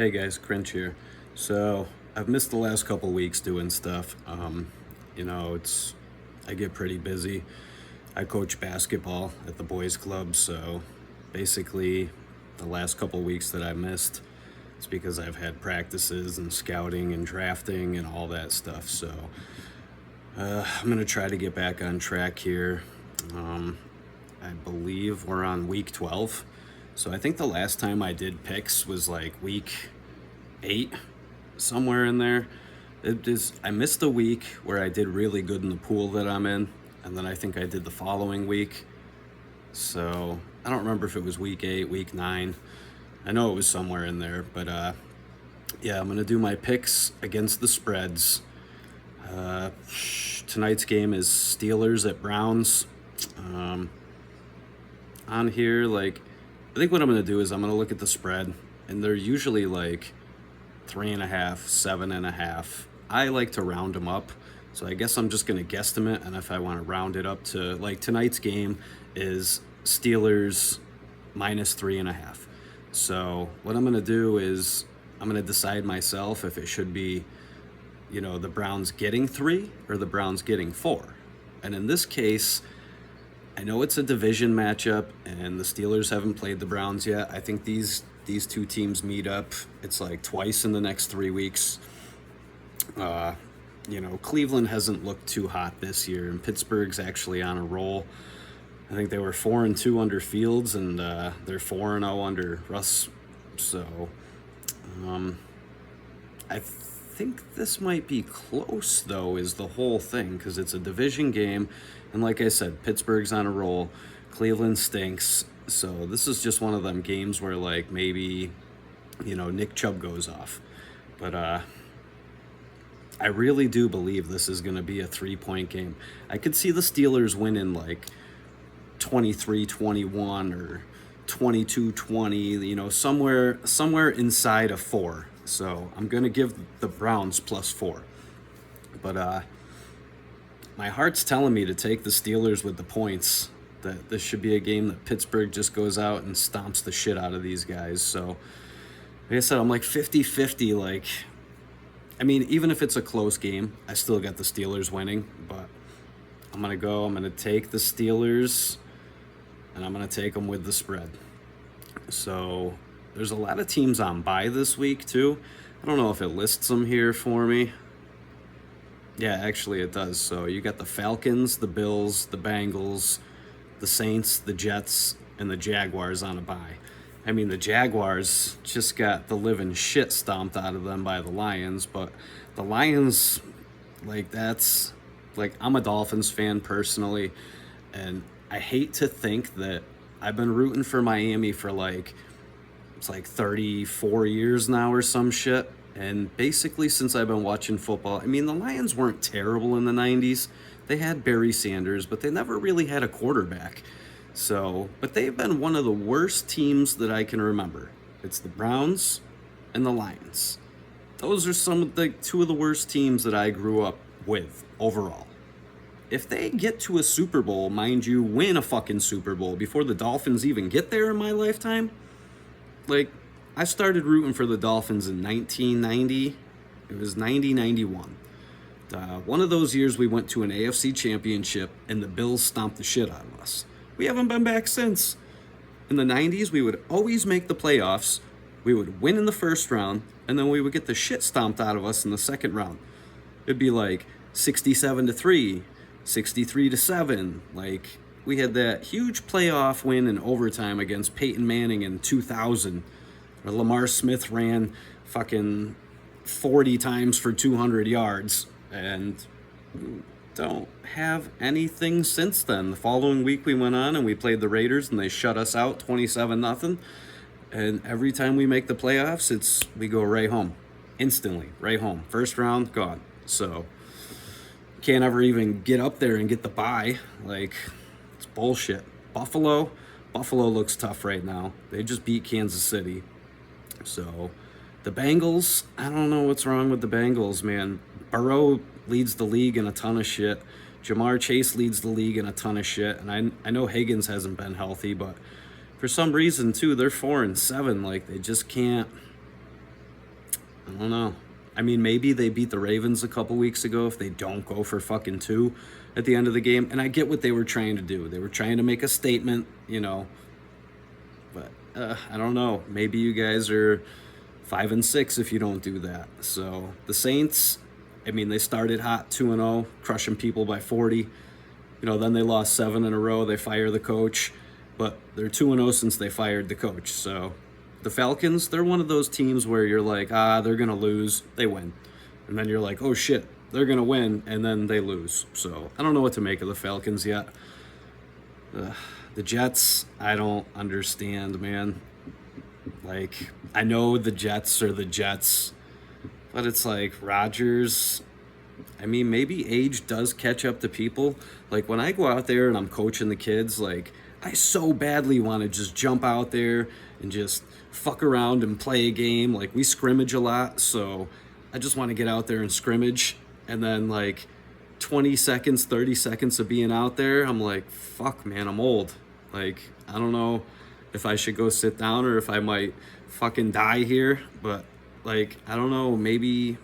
Hey guys, Cringe here. So I've missed the last couple weeks doing stuff. It's I get pretty busy. I coach basketball at the boys club, so basically the last couple weeks that I missed, it's because I've had practices and scouting and drafting and all that stuff. So I'm gonna try to get back on track here. Um, I believe we're on week 12. So I think the last time I did picks was like week 8, somewhere in there. I missed a week where I did really good in the pool that I'm in, and then I think I did the following week. So I don't remember if it was week 8, week 9. I know it was somewhere in there, but yeah, I'm gonna do my picks against the spreads. Uh, Tonight's game is Steelers at Browns. Um, on here, I think what I'm gonna do is I'm gonna look at the spread, and they're usually like 3.5, 7.5. I like to round them up, so I guess I'm just gonna guesstimate. And if I want to round it up to like tonight's game is Steelers minus 3.5. So what I'm gonna do is I'm gonna decide myself if it should be, the Browns getting 3 or the Browns getting 4. And in this case, I know it's a division matchup, and the Steelers haven't played the Browns yet. I think these two teams meet up. It's like twice in the next 3 weeks. Cleveland hasn't looked too hot this year, and Pittsburgh's actually on a roll. I think they were 4-2 under Fields, and they're 4-0 under Russ. So I think this might be close, though, is the whole thing, because it's a division game. And like I said, Pittsburgh's on a roll. Cleveland stinks. So this is just one of them games where, like, maybe, Nick Chubb goes off. But I really do believe this is going to be a 3-point game. I could see the Steelers winning, like, 23-21 or 22-20, somewhere inside of 4. So I'm going to give the Browns +4. But my heart's telling me to take the Steelers with the points, that this should be a game that Pittsburgh just goes out and stomps the shit out of these guys. So like I said, I'm like 50-50. Even if it's a close game, I still got the Steelers winning. But I'm going to take the Steelers, and I'm going to take them with the spread. So there's a lot of teams on bye this week, too. I don't know if it lists them here for me. Yeah, actually it does. So you got the Falcons, the Bills, the Bengals, the Saints, the Jets, and the Jaguars on a bye. The Jaguars just got the living shit stomped out of them by the Lions, but the Lions, I'm a Dolphins fan personally, and I hate to think that I've been rooting for Miami for it's like 34 years now or some shit. And basically, since I've been watching football, the Lions weren't terrible in the 90s. They had Barry Sanders, but they never really had a quarterback. But they've been one of the worst teams that I can remember. It's the Browns and the Lions. Those are two of the worst teams that I grew up with overall. If they get to a Super Bowl, mind you, win a fucking Super Bowl before the Dolphins even get there in my lifetime, I started rooting for the Dolphins in 1990. It was 90-91. One of those years we went to an AFC championship, and the Bills stomped the shit out of us. We haven't been back since. In the 90s, we would always make the playoffs. We would win in the first round, and then we would get the shit stomped out of us in the second round. It'd be like 67-3, 63-7. We had that huge playoff win in overtime against Peyton Manning in 2000. Where Lamar Smith ran fucking 40 times for 200 yards, and don't have anything since then. The following week we went on and we played the Raiders, and they shut us out 27-0. And every time we make the playoffs, we go right home. Instantly, right home. First round, gone. So can't ever even get up there and get the bye. It's bullshit. Buffalo looks tough right now. They just beat Kansas City. So the Bengals, I don't know what's wrong with the Bengals, man. Burrow leads the league in a ton of shit. Jamar Chase leads the league in a ton of shit. And I know Higgins hasn't been healthy, but for some reason, too, they're 4-7. They just can't I don't know. I mean, maybe they beat the Ravens a couple weeks ago if they don't go for fucking two at the end of the game. And I get what they were trying to do. They were trying to make a statement, you know. But I don't know. Maybe you guys are 5-6 if you don't do that. So the Saints, I mean, they started hot 2-0, crushing people by 40. You know, then they lost 7 in a row. They fire the coach, but they're 2-0 since they fired the coach. So the Falcons, they're one of those teams where you're like, they're gonna lose. They win, and then you're like, oh shit, they're gonna win, and then they lose. So I don't know what to make of the Falcons yet. The Jets, I don't understand, man. Like, I know the Jets are the Jets, but it's like Rodgers. I mean, maybe age does catch up to people. Like, when I go out there and I'm coaching the kids, like, I so badly want to just jump out there and just fuck around and play a game. Like, we scrimmage a lot, so I just want to get out there and scrimmage. And then, like, 20 seconds, 30 seconds of being out there, I'm like, fuck, man, I'm old. Like, I don't know if I should go sit down or if I might fucking die here, but like, I don't know, maybe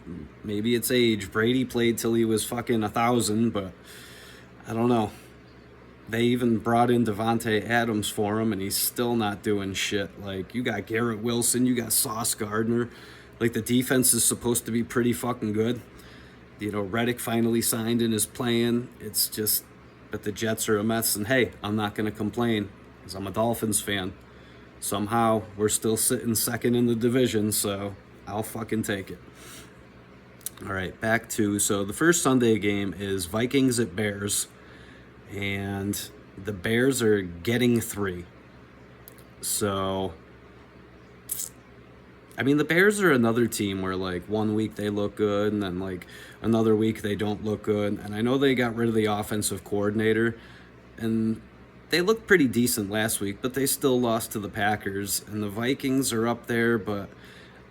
it's age. Brady played till he was fucking 1,000, but I don't know. They even brought in Devontae Adams for him, and he's still not doing shit. Like, you got Garrett Wilson, you got Sauce Gardner. Like, the defense is supposed to be pretty fucking good. You know, Reddick finally signed and is playing. It's just, but the Jets are a mess, and hey, I'm not going to complain because I'm a Dolphins fan. Somehow, we're still sitting second in the division, so I'll fucking take it. All right, back to, so the first Sunday game is Vikings at Bears, and the Bears are getting 3. So, I mean, the Bears are another team where, like, one week they look good, and then, like, another week they don't look good. And I know they got rid of the offensive coordinator, and they looked pretty decent last week, but they still lost to the Packers. And the Vikings are up there, but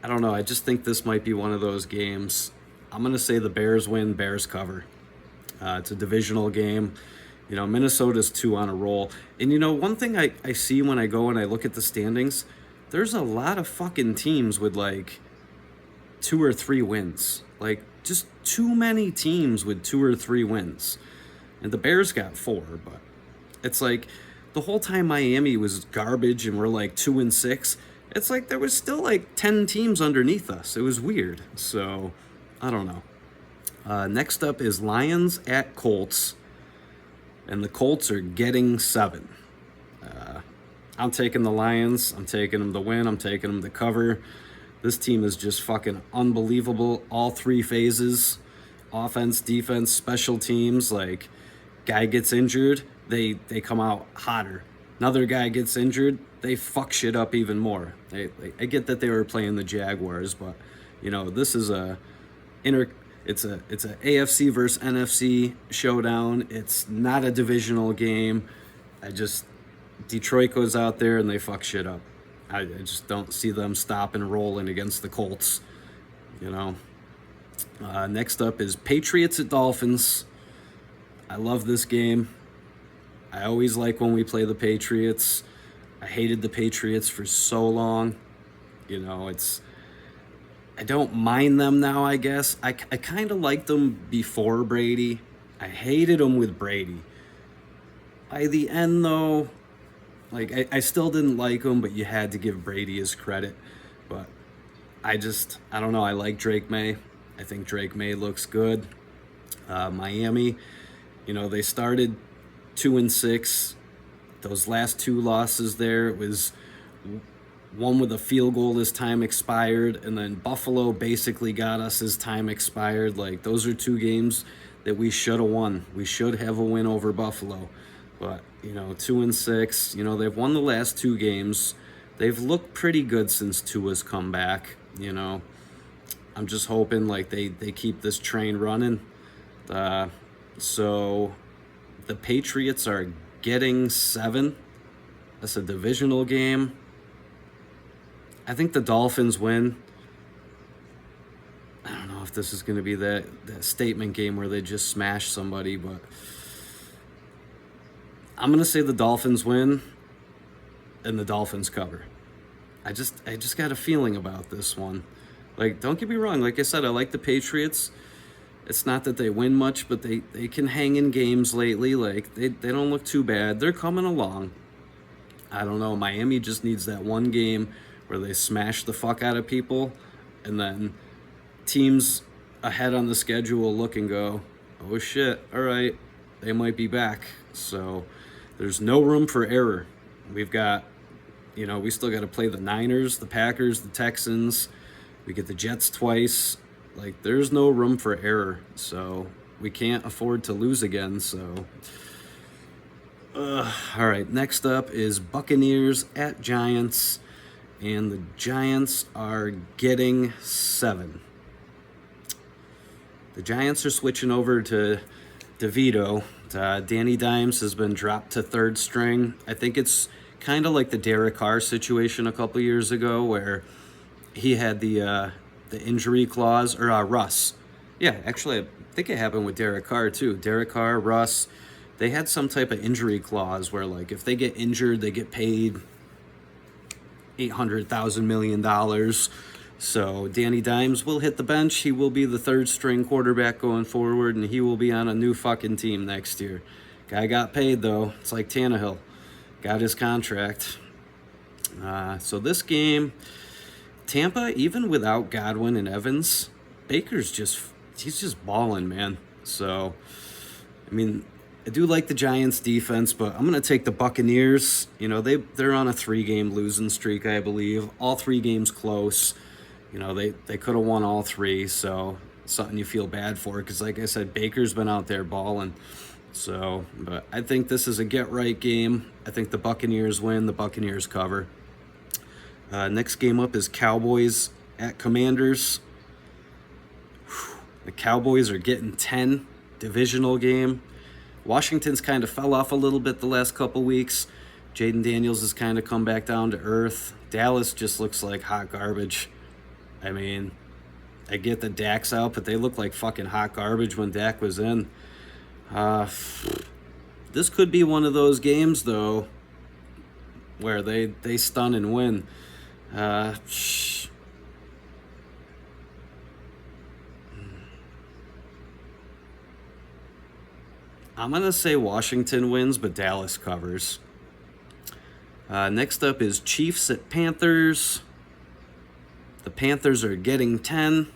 I don't know. I just think this might be one of those games. I'm going to say the Bears win, Bears cover. It's a divisional game. You know, Minnesota's 2 on a roll. And, you know, one thing I see when I go and I look at the standings, there's a lot of fucking teams with, like, 2 or 3 wins. Like, just too many teams with 2 or 3 wins. And the Bears got 4, but it's like the whole time Miami was garbage and we're like 2-6, it's like there was still like 10 teams underneath us. It was weird. So, I don't know. Next up is Lions at Colts. And the Colts are getting 7. I'm taking the Lions. I'm taking them to win. I'm taking them to cover. This team is just fucking unbelievable. All 3 phases. Offense, defense, special teams. Like, guy gets injured, they come out hotter. Another guy gets injured, they fuck shit up even more. I get that they were playing the Jaguars, but you know, this is it's a AFC versus NFC showdown. It's not a divisional game. Detroit goes out there and they fuck shit up. I just don't see them stopping and rolling against the Colts. You know. Next up is Patriots at Dolphins. I love this game. I always like when we play the Patriots. I hated the Patriots for so long. You know, I don't mind them now, I guess. I kind of liked them before Brady. I hated them with Brady. By the end, though, like, I still didn't like them, but you had to give Brady his credit. But I don't know. I like Drake May. I think Drake May looks good. Miami, you know, they started 2-6. Those last 2 losses there, it was one with a field goal as time expired, and then Buffalo basically got us as time expired. Like, those are 2 games that we should have won. We should have a win over Buffalo. But, you know, 2-6, you know, they've won the last 2 games. They've looked pretty good since Tua's come back, you know. I'm just hoping, like, they keep this train running. So the Patriots are getting 7. That's a divisional game. I think the Dolphins win. I don't know if this is going to be that statement game where they just smash somebody, but I'm going to say the Dolphins win and the Dolphins cover. I just got a feeling about this one. Like, don't get me wrong. Like I said, I like the Patriots. It's not that they win much, but they can hang in games lately. Like, they don't look too bad. They're coming along. I don't know. Miami just needs that one game where they smash the fuck out of people, and then teams ahead on the schedule will look and go, oh shit, all right, they might be back. So there's no room for error. We've got, we still got to play the Niners, the Packers, the Texans. We get the Jets twice. Like, there's no room for error. So we can't afford to lose again. So, all right, next up is Buccaneers at Giants. And the Giants are getting 7. The Giants are switching over to DeVito. Danny Dimes has been dropped to third string. I think it's kind of like the Derek Carr situation a couple years ago where he had the injury clause, or Russ. Yeah, actually, I think it happened with Derek Carr too. Derek Carr, Russ, they had some type of injury clause where, like, if they get injured, they get paid $800,000 million. So Danny Dimes will hit the bench. He will be the third string quarterback going forward, and he will be on a new fucking team next year. Guy got paid, though. It's like Tannehill. Got his contract. So this game, Tampa, even without Godwin and Evans, he's just balling, man. So, I mean, I do like the Giants defense, but I'm going to take the Buccaneers. They're on a 3-game losing streak, I believe. All 3 games close. They could have won all 3, so something you feel bad for because, like I said, Baker's been out there balling. So, but I think this is a get-right game. I think the Buccaneers win. The Buccaneers cover. Next game up is Cowboys at Commanders. The Cowboys are getting 10. Divisional game. Washington's kind of fell off a little bit the last couple weeks. Jaden Daniels has kind of come back down to earth. Dallas just looks like hot garbage. I mean, I get that Dak's out, but they look like fucking hot garbage when Dak was in. This could be one of those games, though, where they stun and win. I'm going to say Washington wins, but Dallas covers. Next up is Chiefs at Panthers. The Panthers are getting 10.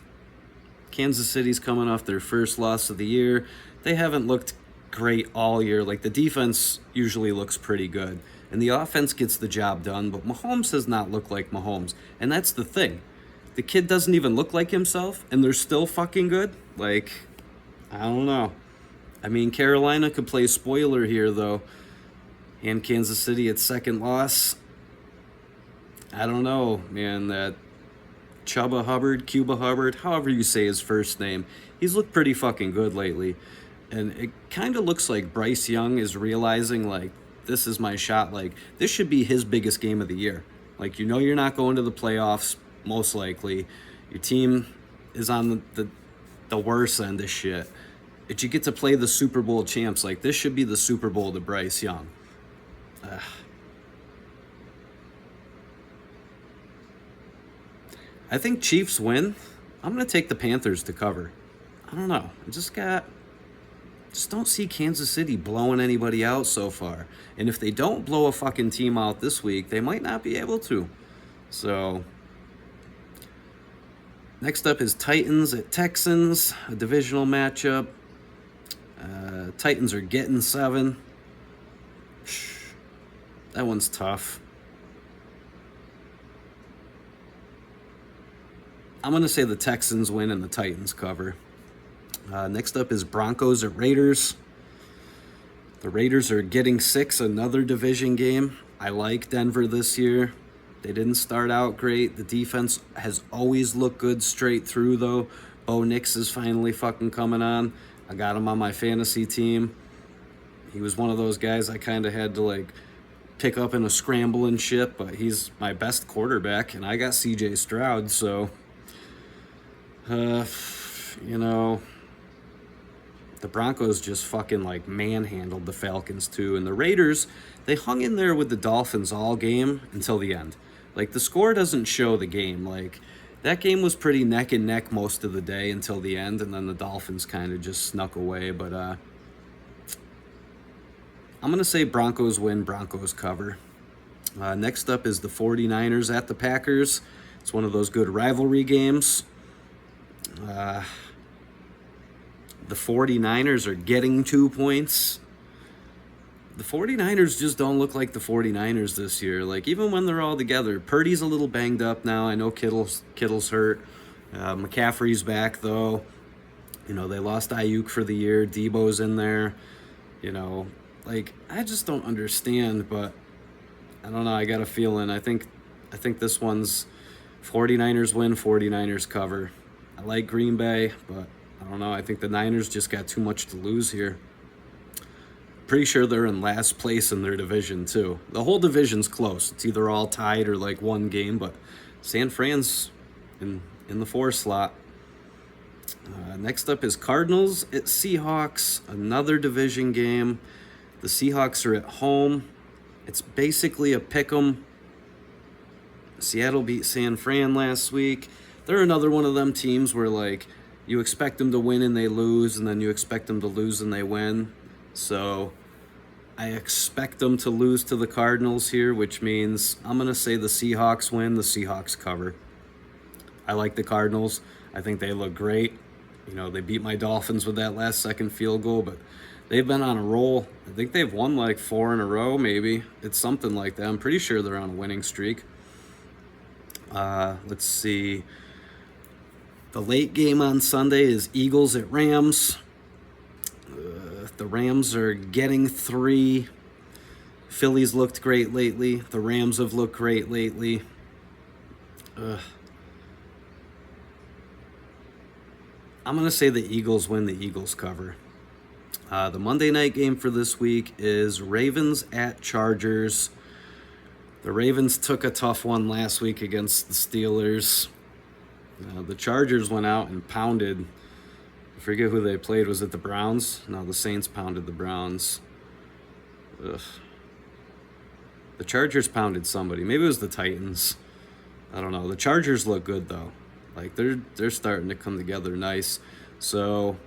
Kansas City's coming off their first loss of the year. They haven't looked great all year. Like, the defense usually looks pretty good, and the offense gets the job done, but Mahomes does not look like Mahomes. And that's the thing. The kid doesn't even look like himself, and they're still fucking good. Like, I don't know. I mean, Carolina could play spoiler here, though. And Kansas City, its second loss. I don't know, man. That Cuba Hubbard, however you say his first name, he's looked pretty fucking good lately. And it kind of looks like Bryce Young is realizing, like, this is my shot. Like, this should be his biggest game of the year. Like, you're not going to the playoffs, most likely. Your team is on the worst end of shit. But you get to play the Super Bowl champs. Like, this should be the Super Bowl to Bryce Young. I think Chiefs win. I'm going to take the Panthers to cover. I don't know. Just don't see Kansas City blowing anybody out so far. And if they don't blow a fucking team out this week, they might not be able to. So, next up is Titans at Texans, a divisional matchup. Titans are getting 7. That one's tough. I'm going to say the Texans win and the Titans cover. Next up is Broncos at Raiders. The Raiders are getting 6, another division game. I like Denver this year. They didn't start out great. The defense has always looked good straight through, though. Bo Nix is finally fucking coming on. I got him on my fantasy team. He was one of those guys I kind of had to, like, pick up in a scramble and shit, but he's my best quarterback, and I got CJ Stroud, so, the Broncos just fucking, like, manhandled the Falcons, too, and the Raiders, they hung in there with the Dolphins all game until the end. Like, the score doesn't show the game. Like, That game was pretty neck and neck most of the day until the end, and then the Dolphins kind of just snuck away. But I'm going to say Broncos win, Broncos cover. Next up is the 49ers at the Packers. It's one of those good rivalry games. The 49ers are getting 2 points. The 49ers just don't look like the 49ers this year. Like, even when they're all together, Purdy's a little banged up now. I know Kittle's hurt. McCaffrey's back, though. You know, they lost Ayuk for the year. Debo's in there. You know, like, I just don't understand, but I don't know. I got a feeling. I think this one's 49ers win, 49ers cover. I like Green Bay, but I don't know. I think the Niners just got too much to lose here. Pretty sure they're in last place in their division, too. The whole division's close. It's either all tied or like one game, but San Fran's in the 4 slot. Next up is Cardinals at Seahawks, another division game. The Seahawks are at home. It's basically a pick'em. Seattle beat San Fran last week. They're another one of them teams where, like, you expect them to win and they lose, and then you expect them to lose and they win. So I expect them to lose to the Cardinals here, which means I'm going to say the Seahawks win, the Seahawks cover. I like the Cardinals. I think they look great. You know, they beat my Dolphins with that last second field goal, but they've been on a roll. I think they've won like 4 in a row, maybe. It's something like that. I'm pretty sure they're on a winning streak. Let's see. The late game on Sunday is Eagles at Rams. The Rams are getting 3. Philly's looked great lately. The Rams have looked great lately. I'm going to say the Eagles win, the Eagles cover. The Monday night game for this week is Ravens at Chargers. The Ravens took a tough one last week against the Steelers. The Chargers went out and pounded. I forget who they played. Was it the Browns? No, the Saints pounded the Browns. Ugh. The Chargers pounded somebody. Maybe it was the Titans. I don't know. The Chargers look good, though. Like, they're starting to come together nice. So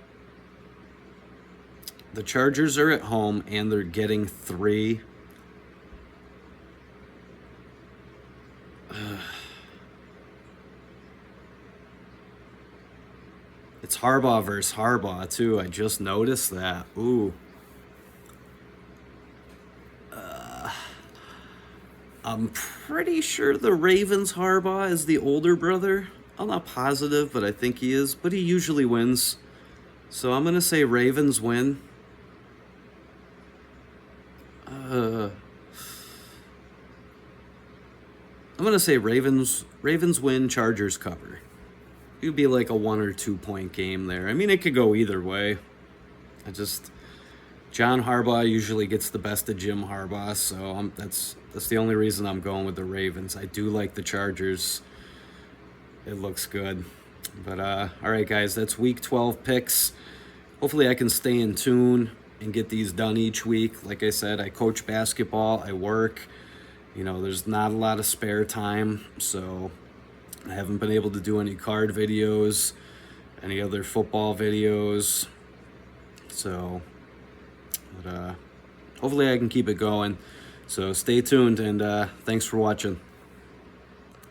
the Chargers are at home, and they're getting 3. It's Harbaugh versus Harbaugh, too. I just noticed that. Ooh. I'm pretty sure the Ravens Harbaugh is the older brother. I'm not positive, but I think he is. But he usually wins. So I'm going to say Ravens win. I'm going to say Ravens win, Chargers cover. It would be like a 1 or 2 point game there. I mean, it could go either way. John Harbaugh usually gets the best of Jim Harbaugh, so that's the only reason I'm going with the Ravens. I do like the Chargers. It looks good. But all right, guys, that's week 12 picks. Hopefully I can stay in tune and get these done each week. Like I said, I coach basketball, I work. You know, there's not a lot of spare time, so I haven't been able to do any card videos, any other football videos. So, but hopefully I can keep it going. So stay tuned, and thanks for watching.